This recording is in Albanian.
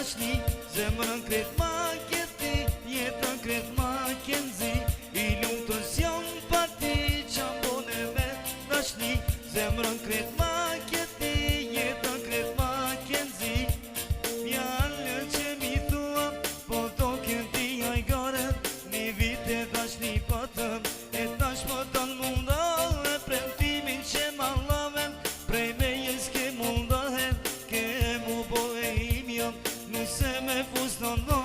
dashni zemrën kret ma kjeti, jetën kret ma kenzi. I lutës jam pa ti qam bone me dashni zemrën kret ma kjeti, jetën kret ma kenzi. Fjallën që mi thua po do këti hajgaret, një vit e dashni patëm e tash më tanë mundohet, premtimin që ma laven prej me jes ke mundohet, ke mu bo e imjëm nuse me fus në